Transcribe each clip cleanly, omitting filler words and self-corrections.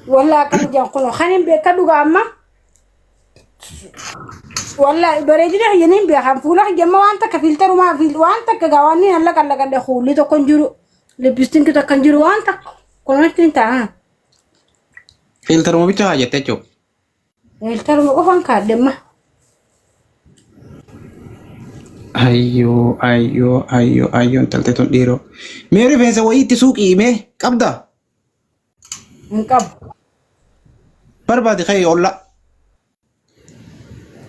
والله كان جانكونو خانين بيكدو أما والله بريدنا ينين بيخام فولا جماعة وانت كفيلتر وما فيل وانت كجواني هلا كلا خولي تو كنجرو لبستين كده كنجرو وانت كنت انت فلتر ما بيتها حاجة تجو فيلتر ما كفان كادم أيو أنت تلتون ديرو ميري فين سوي تسوق إيمه كبدا انكب بربادي خي ولا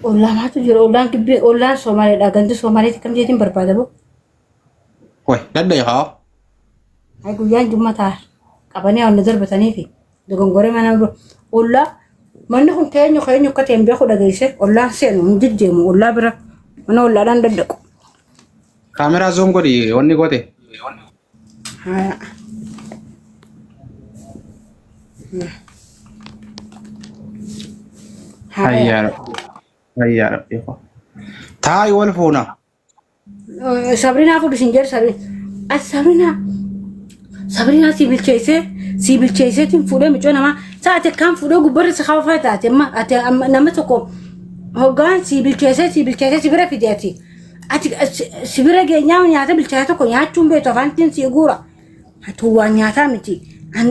والله ما تجرو والله كبي والله سومالي دا غندي سومالي كم جيتين برباده بو وي لا يا خا هاي قيان جمعة كاباني أو نظر بتاني في دكان غوري ما نبغى والله ما نكون كأنه كتيم بياخد أجهزة والله سينو نجد جيمو والله برا أنا والله أنا ندقو كاميرا زوم كودي وني كودي ها هيا ربي تاي والفونا سابرينا فود سينجر سابرينا سيبل تشيسه تيم فوده مجونا ما ساعة كان فوده غبر سخافه تاعتي ما اتي نما تكو هوغان سيبل تشيسه سيبرا فيدياتي ati sibira ge nyaw nyaata bilchaata ko nyaachun beeto fantin si gura hatuwa nyaata miti an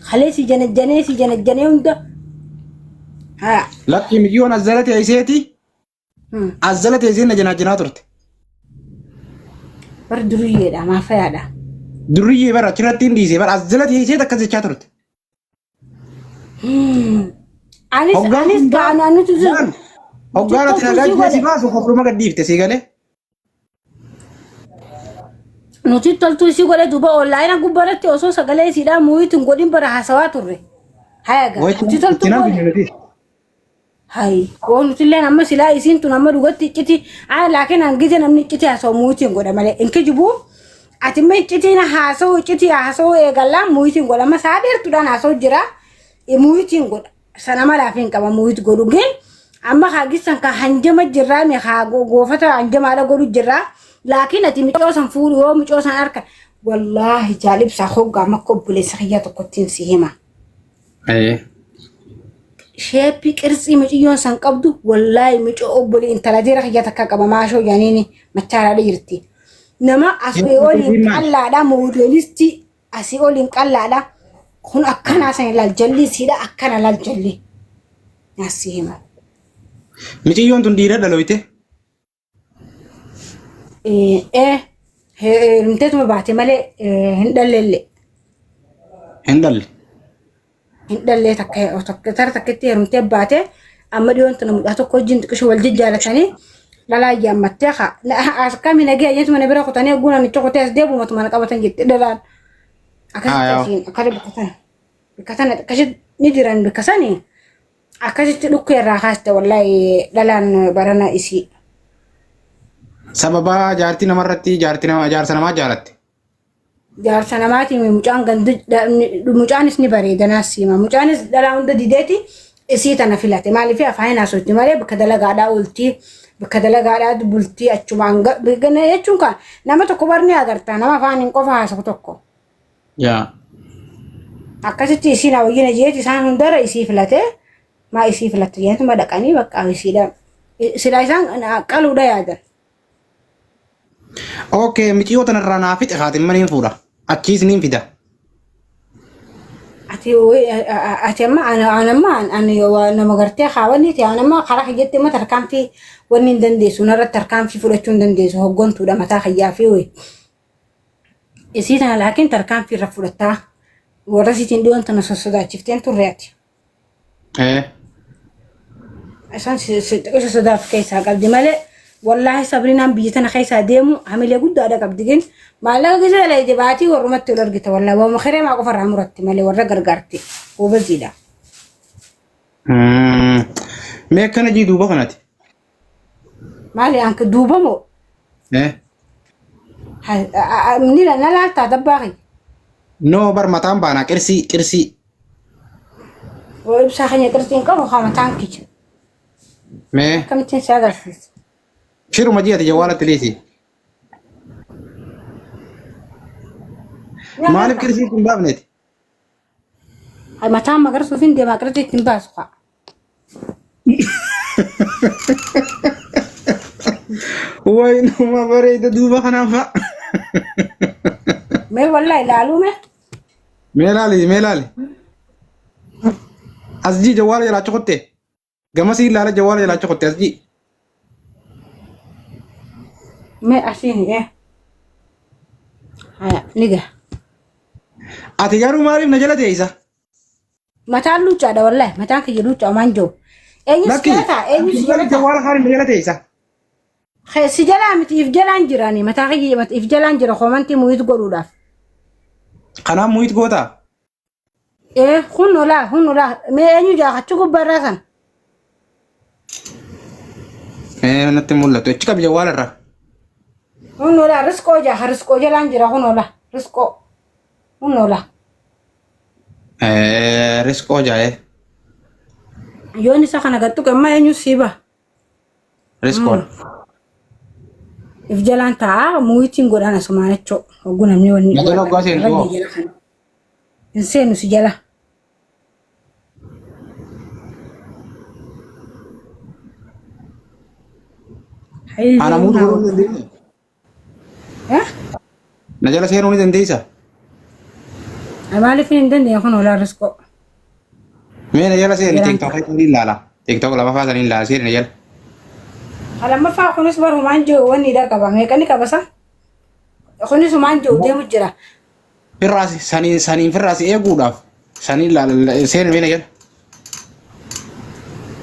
khalesi jane hunda ha لكن مليون أزلت يا سيتي أزلت يا زين جنا ترت bar duriye da ma faya da دريه برا كنا تندي زي برا أزلت يا سيتي كذا شاترت anis ka anu tu هوغانا تناغاج نسي ما سو خبر ما قديف تسيغله nuti toltu isi gole duba online gubarate oso sagale sida muitu ngodin bara hasawa turre hayaga nuti toltu hay ko nuti le namma sila isin tu namma dugatti kiti ay lakin an gije namni kiti hasaw muitu ngoda male enke jubu ati me kiti na hasaw e galla muitu ngoda ma sader tu dan hasaw jira e muitu ngoda sanama lafin kama muitu godu gen amma hagisan ka hanjama jirra me hago gofata hanjama da godu jirra لكن أتي متوسن فول هو متوسن أركا والله جالب سخوجا ما قبل سخيات قطين سيهما أيه شيء كرسي مجيون سان قبضو والله متقبل إنت لا دير خياتك كما ما شو يعني ما ترى ليرتي نما أسيولين كلا دا موديلستي أسيولين كلا دا خن أكنا سين للجلي سيدا أكنا للجلي نسيهما مجيون تندير دلويته رمتت ما بعتي مالي هندل تكتي رمتت بعتي أما ديون تنم أتوقع جنت كشو والجد جالتني لا يا متخا لا أسكامي نجي أجت من برا خطاني أقول أنا تقول تاس ديبو ما تمنى كابتن جت دلان أكاد أكاد بكتان كشد نديران بكساني أكاد تلوك الراحة والله دلان برنا إسي سببا جارتي نمرتي جارتي نما جارسنا ما جارت جارسنا ما تيمي مجان غند مجانس نبري دناسي ما مجانس دلاوند ديدتي اسيت انا فيلاتي مالي فيها فاينا سوتي مالي بكدلا غادا ولتي بكدلا غادا دبلتي اچمانغ بغنا يچونكا نما تكبرني اغرتا نما فانين قفا سكتوكو يا اكاسيتي سينا وينا جيتي سان ندر اسي فيلاتي ما اسي فيلاتي انت ما دقاني بقى سيدا سيلايسان انا قالو دا يادر اوكي متيو تنرانا فيت خاتم منين فورا اكيس نين فيدا اتي ما انا ما غرتي خاوني تي انا ما خرا حجتي ما تركان في ونين دنديس ونرى تركان في فلوتون دنديس هو غونتو دا متا خيا في وي اسينا لكن تركان في رفلتا ورسيتين دون تنسسدا شفتين ترياتي ايه عشان سدا في كيس قال دي مالي والله صبرنا بيتنا خيسا ديمو عمل يقول ده قبدين ما لا جزء لا يجباتي ورمت لرجت والله وما خير ما قفر عمرتي مالي ورا غرغرتي وبزيدا ما كان جي دوبا كانت مالي انك دوبا مو ايه مني لا تدباغي نو بر متام بانا كرسي وبصحني كرسين كم خامتان كيتش ما كم تنسى شيرو مجيئة جوالة تليسي مالك كرسي كم بابنتي mataa magara suufin deemaa qarate ittiin baasu kaa. Way numa bareeda duuba kanaafa. Mee wallahi ilaaluu mee? Mee laali. Asji jawaala jalaa cokotte. Gamasii ilaala jawaala jalaa cokotte asji. Mee asiin haya niga. Ati garuu maaliif na jala teessa? Mataan luucaadha wallahi mataan kiyya luucaa homaan jiru. Eenyu si jalataa? Eenyu si jalataa? Jawaala haali na jala teessa. Si jalaa miti if jalaan jiraani mataa kiyya if jalaan jira komantii muuyit godhuudhaaf. Kanaaf muuyit gootaa? Hunnola mee eenyu jaakachu gubbarraa san? Natti mul'atu achi qabi jawaala irraa. Hunnola riskoo jalaan jira hunnola riskoo. Hunnola. Riskoo jaa'ee. Yoon isa kana gattu qemma eenyu siiba? Riskoon. If jalaan ta'a muyitiin godhaan asumaan jechuu hogguu namni wanni. Magaalaa hoggaa seentu. Hin seenu si jala. Ana muutu godhuu dandeenya. Na jala seenuu ni dandeessa. Maaliif hin dandeenye kun olaa riskoo. Mee na jala seeni TikTok ni ilaala. TikTok lama faasan ni ilaala seeni na jala. Lammaffaa kunis barumaan jiru wanni dha qaba meeqani qabasa? Kunis humaan jiru deemu jira. Firraasi saniin firraasi eeguudhaaf saniin ilaala seeni mee na jala.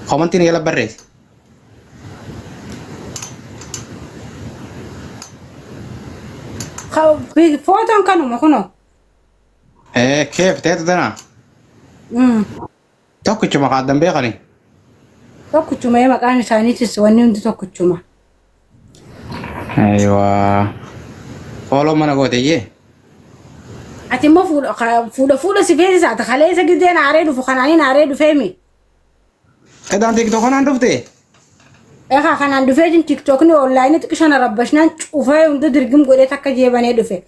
Komantiin jala barreessi. Footoon kanuma kunoo. Keef teetu danaa. Tokkichuma kaaddan beekani. Tokkichuma maqaan isaaniitis wanni hundi tokkichuma. Aywa. Fooloo mana gooteyyee. Ati immoo fuudha si feesisaa kalee isa gideen aaree dhufu kanaaniin aaree dhufeemi. Edaan TikTok kanaan dhuftee? Kanaan dhufee jin TikTokni onlaayinii xiqqishana rabbashnaan cufee hunda dirgim godhee takka jeebanee dhufe.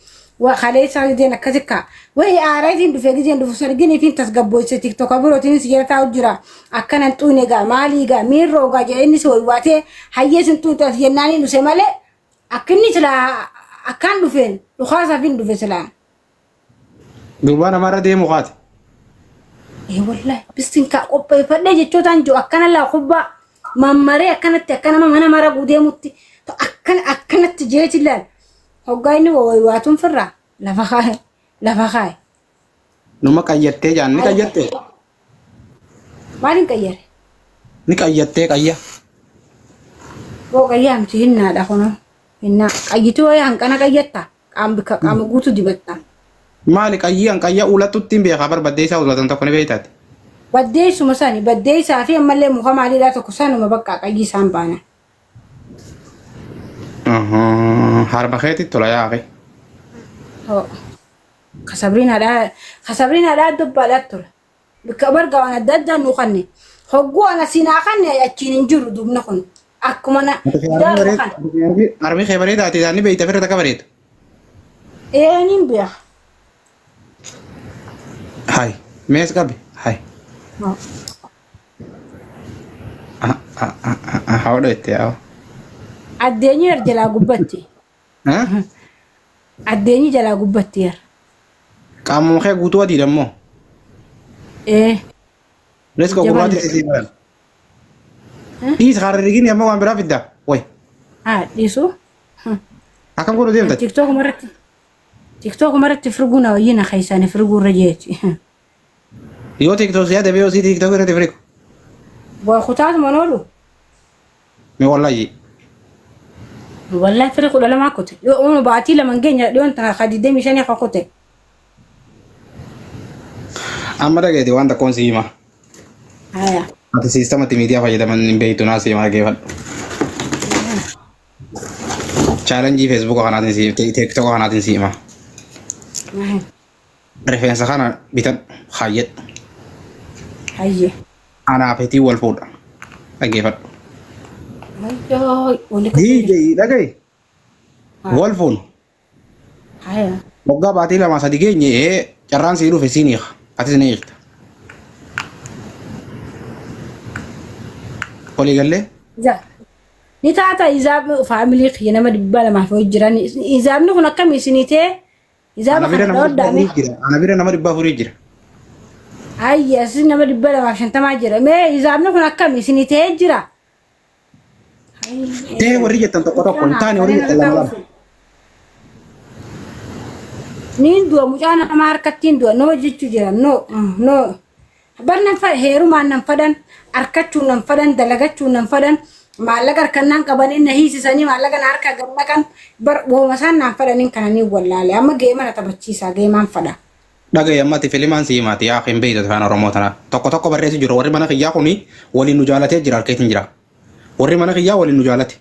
Kalee isaa gideen akkasika. Wayi aaraatiin dhufee gideen dhufu sargin ifiin tasgabboose TikTok birootiin si jala taa'u jira. Akkanan xuune egaa maalii egaa miirroo egaa jedheenni si wayiwaatee hayyee sin xuuxas jennaanii dhuse malee akkinni silaa akkaan dhufeen dhukaasaaf hin dhufe silaa. Durbaa namarra deemu qaate. Wallahi bisinkaa qopheeffadhee jechootaan jiru akkanallaa kubbaa mammaree akkanatti akkanama mana mara guudeemutti akkanatti jeeti laal. Hoggaa inni wayiwaatuun firraa lafa kaaye. Numa qayyattee jaan ni qayyattee. Maaliin qayyare? Ni qayyattee qayya. Boo qayyaa miti hinnaadha kunoo. Hinnaa qayyituu wayii hanqana qayyatta qaama guutuu dibatta. Maali qayyiin qayya ulattutti hin beekaa barbaddee isaa ulatan tokko ni beektaati. Baddeessuma sani baddeessaa fi ammallee muka maaliidhaa tokko sanuma bakka qayyii isaan baana. Harma keetti tola yaaqe. Kasabriinaadhaa dubbaadhaa tura. Bakka bargaawwan adda addaa nu qanne. Hogguu ana siinaa qanne achiin hin jiru dubna kun. Akkuma na. Harmi kee bareedaati isaanii beeyta firra takka bareedu. Niin beeka. Hai, mees qabi. Hai. Haadha itti yaa'u. Addeenyi jalaa gubbatti. Addeenyi jalaa gubbatti yer. Qaamuma kee guutuu adiidha immoo. Reeska gurraatti sisii baran. Dhiisa hararigini amma waan biraa fidda. Way. Dhiisu. Akkam godhu deemta? TikTok maratti firguu na wayyiin akaysaan firguu irra jeeti. Yoo TikTok siyaa dabee yoo si TikTok irratti firiku. Waa kutaatu manoolu. Mi wallahi. Wallahi firiku dhala maa kote. Yoo baatii lama geenya dhiyoon tana kadidee mishanii akka kote. Amma dhageeti waan takkoon si hima. Haya. Ati siistamatti miidiyaa fayyadaman hin beektu naa si hima dhageeffadhu. Chaalenjii Feesbuuka kanaatiin si TikTok kanaatiin si hima. Rifeensa kana bitan hayyedha. Hayyee. Anaa feetii wal fuudha. Dhageeffadhu. Wali DJ dhagaye. Wal fuun. Haya. Waggaa baatii lama sadi geenye carraan sii dhufe siin hiika. Atis ni hiikta. Walii gallee. Za. Ni taata izaab faamilii kiyya nama dhibba lamaaf hojii jiran. Izaabni kun akkam isinii ta'e? Izaaba kana dhooddaame. Ana bira nama 400 jira. Ayya isin nama dhibba lamaaf 50 jira. Mee izaabni kun akkam isinii ta'e jira? Ta'e warri jettan tokko tokko hin taane warri jettan lama. Niin dua mucaa nama harkattiin dua no jechuu jira no barnan heerumaan nan fadan harkachuu nan fadan dalagachuu nan fadan maallaqa harkannaan qaban inni hiisisanii maallaqa harka gammakan bar boomasaan nan fadanin kananii wallaale amma geemana taphachiisaa geemaan fada. Dhagay ammatti filimaan siimaati yaa hin beeyta afaan Oromoo tana tokko barreessu jiru warri mana kiyyaa kuni waliin nu jaalatee jira harkeetiin jira warri mana kiyyaa waliin nu jaalate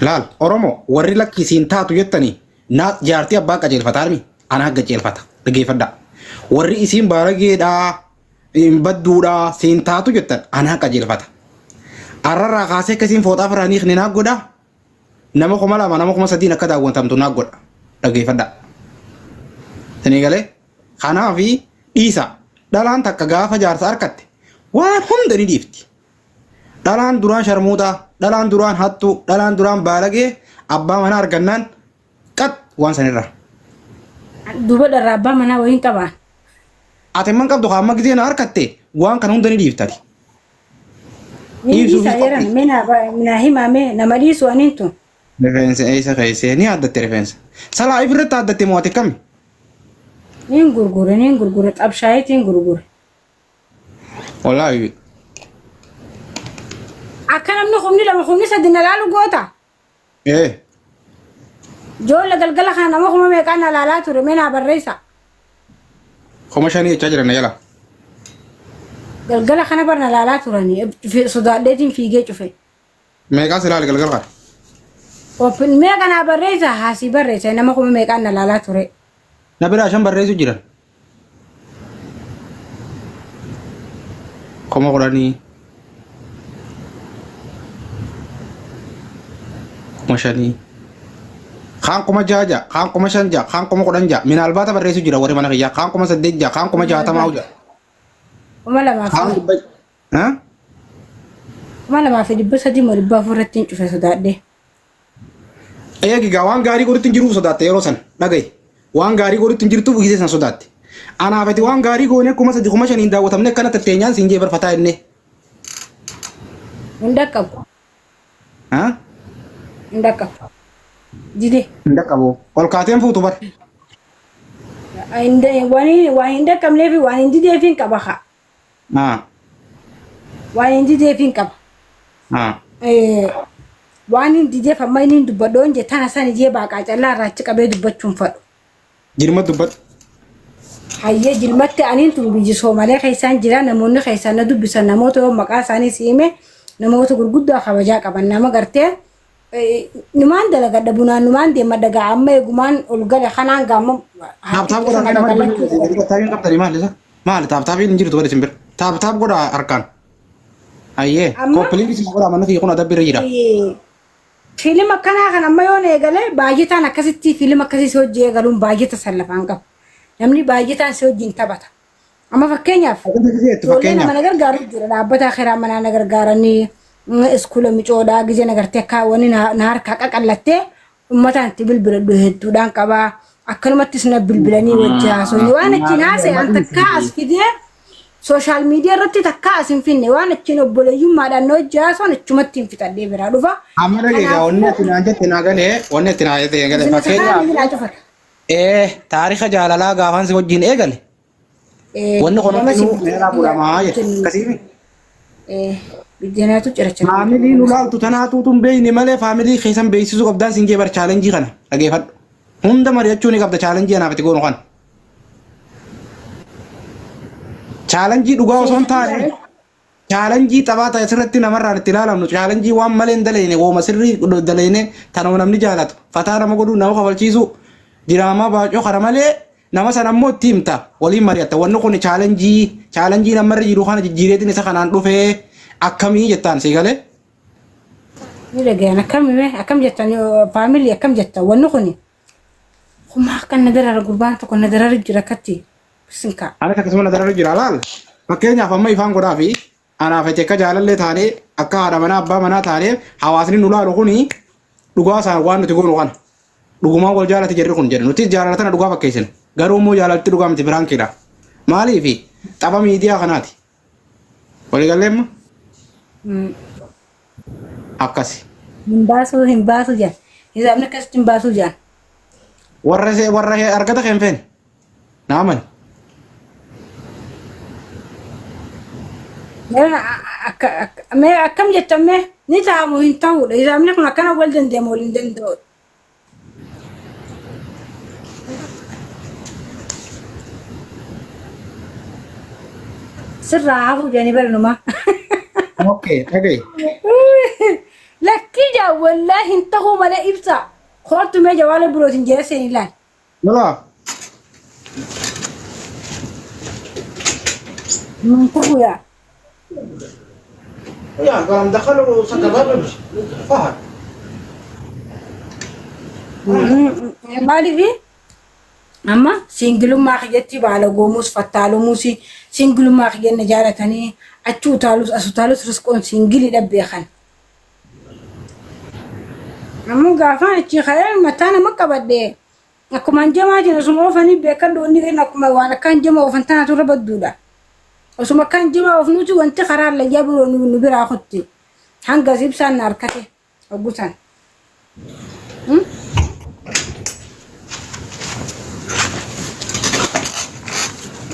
laal Oromoo warri lakkisiin taatu jettanii na jaartii abbaa qajeelfataarmi ana qajeelfata dhageeffadha warri isiin baarageedhaa badduudhaa siin taatu jettan ana qajeelfata arrarraa kaasee akkasiin fooxaa firaanii ni naaggodha nama 2,000 nama 3,000 akka daawwatamtu naaggodha dhageeffadha tani galee kanaafi dhiisa dhalaan takka gaafa jaarsa harkatte waan hunda ni dhiifti dhalaan duraan sharmuutaa dhalaan duraan hattuu dhalaan duraan baalagee abbaa mana argannaan kat waan sanirra. Duba darraa abbaa manaa wayiin qabaan. Ati man qabdu hamma gisee na harkatte waan kana hunda ni dhiiftati. Dhiisa jiran mina himame nama dhiisu aniintu. Rifeensa eessa keessee ni addatte rifeensa. Salaa ifirratti addatte moo ati kami? Niin gurgure xabshaayitiin gurgure. Wallaahi. Akka namni humni 3 na laalu goota. Joolla galgala kana nama kuma meeqaan na laalaa ture meenaa barreessa. Kuma shanii jechaa jiran jala. Galgala kana bar na laalaa turanii sodaadheetiin fiigee cufe. Meeqaan si laali galgala kana? Oppin meeqa naa barreessa haasii barreessa nama kuma meeqaan na laalaa ture. Na biraa 5 barreessu jiran. Kuma 10. Kuma shanii. Kaan kuma jaja, kaan kuma shanja, kaan kuma 10 min albaata barreessu jira warri mana kiyyaa kaan kuma 8 kaan kuma 60 jira. Kuma lamaa fi. Kuma lamaa fi 300 moo 400 irratti cufe sodaadhee. Eegi waan gaarii godhutti jiru sodaatte yeroo san dhagaye. Waan gaarii godhutti jirtu bugisee san sodaatte. Anaafati waan gaarii goone kuma 3 kuma 5 daawwatamne kana tatteenyaan siin jee barfataa inni. Hunda qabu. Hunda qabu. Jide. Hunda qabu. Ol kaateen fuutu bar. Waan hunda qabnee fi waan hindi deefiin qaba haa. Waan hindi deefiin qaba. Waan hindi deef amma inni dubbadhoon jettaan asaan ijee baaqaa callaa irraachi qabee dubbachuun fadhu. Jirma dubbat. Hayyee jilmatti aniin tun biyyi Soomalee keessaan jira namoonni keessaan na dubbisan namoota yoo maqaa isaanii siime namoota gurguddaa kabajaa qaban nama gartee numaan dalagadha bunaan numaan deema dagaa amma eegumaan ol gale kanaan gaamma. Taaptaap godhaa maali taaptaapiin hin jirtu bada simbir taaptaap godhaa harkaan. Hayyee koppiliin isin godhaa manna kiyya kun adabbirra jira. Fiilima akkanaa kan amma yoon eegale baay'ataan akkasitti fiilima akkasii hojii eegaluun baay'ata sallafaan qabu. Namni baay'ataan si wajjin taphata. Amma fakkeenyaaf ijoollee nama na gargaaru jira dhaabbata akiraa manaa na gargaaranii iskuula micoodhaa gizee nagartee kaawwanii na harkaa qaqallattee uummataan itti bilbiladhu hedduudhaan qabaa. Akkanumattis na bilbilanii wajji haasofni waan achiin haasa'an takkaa as fidee sooshaal miidiyaa irratti takkaa as hin finne waan achiin obboleeyyummaadhaan hojii haasofan achumatti hin fixadhee biraa dhufa. Amma dhageegaa wanni ati naan jette naa galee wanni ati naa jette galee fakkeenyaaf. Taariika jaalalaa gaafaan si wajjin eegale. Wanni kunuunsi meeraa budhamaa jechuudha. Akkasiimi. Biddeenatu ciracha. Faamilii nu laaltu tanaatu tun beeyne malee faamilii keessan beeksisuu qabdaan siin jee bar chaalenjii kana dhageeffadhu. Hunda mari'achuu ni qabda chaalenjii anaaf itti goonu kana. Chaalenjii dhugaa osoo hin taane chaalenjii taphaa ta'e sirriitti namarraan itti ilaalamnu chaalenjii waan malee hin daleene wooma sirrii daleene tanuma namni jaalatu fataa nama godhuu nama kafalchiisu diraamaa baacoo kana malee nama sana ammoo itti himta waliin mari'atta wanni kun chaalenjii namarra jiru kana jijjiireetiin isa kanaan dhufee akkamii jettaan si galee. Ni dhageen akkam jettan faamilii akkam jettan wanni kuni. Kuma kan nadara gurbaan tokko nadara jira katti sinka. Ana akkasuma nadara jira laal. Fakkeenyaaf amma ifaan godhaa fi anaaf ati akka jaalallee taanee akka haadha manaa abbaa manaa taanee hawaasni nu laalu kuni dhugaa isaan waan nuti goonu kana. Dhugumaan wal jaalate jirri kun jedhu nuti jaalatana dhugaa fakkeessin garuu immoo jaalatti dhugaa miti biraankiidha. Maaliifi tapha miidiyaa kanaati. Waliigalleemma? Akkasi. Hin baasu jaan. Hisaabni akkasitti hin baasu jaan. Warra argata kan feene. Naaman. Mee akkam jettame ni ta'amu hin ta'udha. Hisaabni kun akkana wal dandeemu wal hin danda'udha. Sirraa hafu jedhanii barnuma. Okay, okay. Lakkii jaa wallaahi hin ta'uu malee ibsa. Koortu mee jawaala birootiin jee seen ilaal. Lola. Hin ta'uu yaa. Ya, kalau dakhalu sakabab fahad. Maaliifi amma singilummaa kiyyatti baala goomus fattaalumuusi singilummaa kiyyanna jaalatanii achi utaalus as utaalus risqoon singilidha beekan. Ammoo gaafaan achi ka'ee mataa nama qabadhee akkuma jamaa jira osuma oofanii beekan doonni kenna akkuma waan akkaan jama oofan tanaatu irra badduudha. Osuma akkaan jama oofnuuti wanti karaa allayyaa biroo nu biraa kutti hanga ibsaan na harkate oggusan.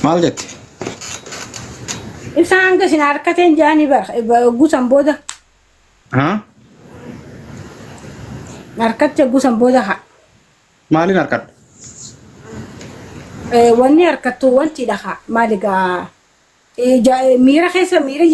Maal jetti? Ibsaan hanga sin harkateen jaanii oggusan booda. Harkatte oggusan booda haa. Maalin harkadhu? Wanni harkattu wanti dhahaa maaligaa miira keessa miira